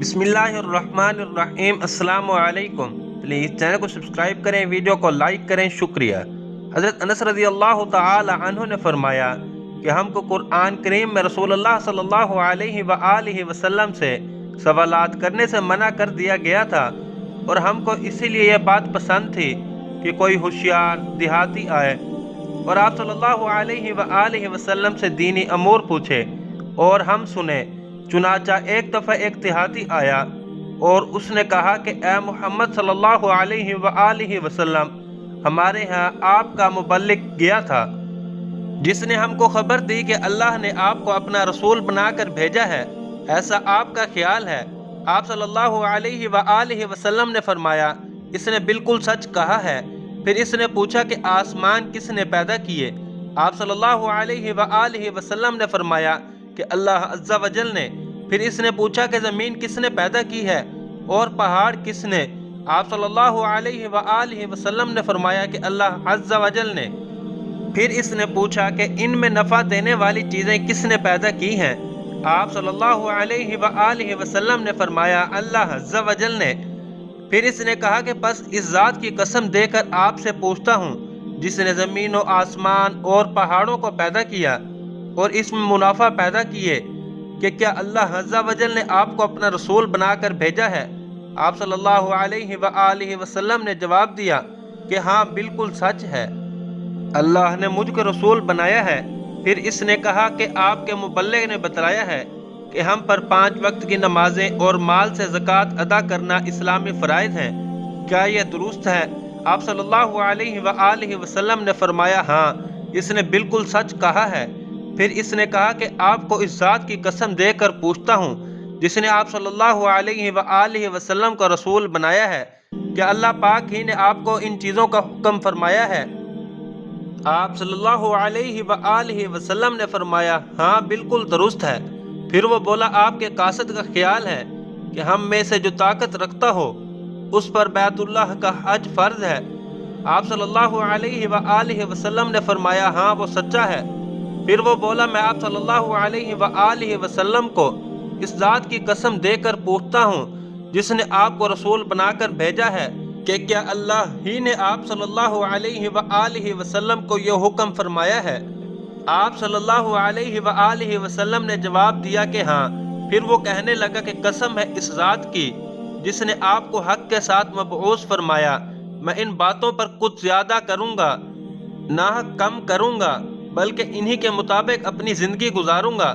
بسم اللہ الرحمن الرحیم۔ السلام علیکم۔ پلیز چینل کو سبسکرائب کریں، ویڈیو کو لائک کریں، شکریہ۔ حضرت انس رضی اللہ تعالی عنہ نے فرمایا کہ ہم کو قرآن کریم میں رسول اللہ صلی اللہ علیہ وآلہ وسلم سے سوالات کرنے سے منع کر دیا گیا تھا، اور ہم کو اسی لیے یہ بات پسند تھی کہ کوئی ہوشیار دیہاتی آئے اور آپ صلی اللہ علیہ وآلہ وسلم سے دینی امور پوچھے اور ہم سنیں۔ چنانچہ ایک دفعہ ایک دیہاتی آیا اور اس نے کہا کہ اے محمد صلی اللہ علیہ وآلہ وسلم، ہمارے ہاں آپ کا مبلغ گیا تھا جس نے ہم کو خبر دی کہ اللہ نے آپ کو اپنا رسول بنا کر بھیجا ہے، ایسا آپ کا خیال ہے؟ آپ صلی اللہ علیہ وآلہ وسلم نے فرمایا، اس نے بالکل سچ کہا ہے۔ پھر اس نے پوچھا کہ آسمان کس نے پیدا کیے؟ آپ صلی اللہ علیہ وآلہ وسلم نے فرمایا کہ اللہ عز و جل نے۔ پھر اس نے پوچھا کہ زمین کس نے پیدا کی ہے اور پہاڑ کس نے؟ آپ صلی اللہ علیہ وآلہ وسلم نے فرمایا کہ اللہ عز و جل نے۔ پھر اس نے پوچھا کہ ان میں نفع دینے والی چیزیں کس نے پیدا کی ہیں؟ آپ صلی اللہ علیہ وآلہ وسلم نے فرمایا اللہ عز و جل نے۔ پھر اس نے کہا کہ بس اس ذات کی قسم دے کر آپ سے پوچھتا ہوں جس نے زمین و آسمان اور پہاڑوں کو پیدا کیا اور اس میں منافع پیدا کیے، کہ کیا اللہ عز و جل نے آپ کو اپنا رسول بنا کر بھیجا ہے؟ آپ صلی اللہ علیہ وآلہ وسلم نے جواب دیا کہ ہاں بالکل سچ ہے، اللہ نے مجھ کو رسول بنایا ہے۔ پھر اس نے کہا کہ آپ کے مبلغ نے بتلایا ہے کہ ہم پر 5 وقت کی نمازیں اور مال سے زکوٰۃ ادا کرنا اسلامی فرائض ہیں، کیا یہ درست ہے؟ آپ صلی اللہ علیہ وآلہ وسلم نے فرمایا ہاں، اس نے بالکل سچ کہا ہے۔ پھر اس نے کہا کہ آپ کو اس ذات کی قسم دے کر پوچھتا ہوں جس نے آپ صلی اللہ علیہ وآلہ وسلم کو رسول بنایا ہے، کیا اللہ پاک ہی نے آپ کو ان چیزوں کا حکم فرمایا ہے؟ آپ صلی اللہ علیہ وآلہ وسلم نے فرمایا ہاں بالکل درست ہے۔ پھر وہ بولا آپ کے قاصد کا خیال ہے کہ ہم میں سے جو طاقت رکھتا ہو اس پر بیت اللہ کا حج فرض ہے؟ آپ صلی اللہ علیہ وآلہ وسلم نے فرمایا ہاں وہ سچا ہے۔ پھر وہ بولا میں آپ صلی اللہ علیہ وآلہ وسلم کو اس ذات کی قسم دے کر پوچھتا ہوں جس نے آپ کو رسول بنا کر بھیجا ہے، کہ کیا اللہ ہی نے آپ صلی اللہ علیہ وآلہ وسلم کو یہ حکم فرمایا ہے؟ آپ صلی اللہ علیہ وآلہ وسلم نے جواب دیا کہ ہاں۔ پھر وہ کہنے لگا کہ قسم ہے اس ذات کی جس نے آپ کو حق کے ساتھ مبعوث فرمایا، میں ان باتوں پر کچھ زیادہ کروں گا نہ کم کروں گا، بلکہ انہی کے مطابق اپنی زندگی گزاروں گا۔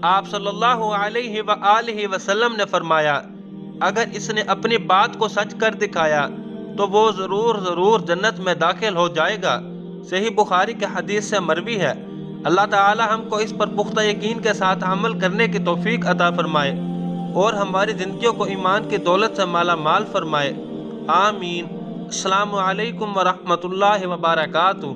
آپ صلی اللہ علیہ وآلہ وسلم نے فرمایا اگر اس نے اپنی بات کو سچ کر دکھایا تو وہ ضرور جنت میں داخل ہو جائے گا۔ صحیح بخاری کے حدیث سے مروی ہے۔ اللہ تعالی ہم کو اس پر پختہ یقین کے ساتھ عمل کرنے کی توفیق عطا فرمائے اور ہماری زندگیوں کو ایمان کی دولت سے مالا مال فرمائے، آمین۔ السلام علیکم ورحمۃ اللہ وبرکاتہ۔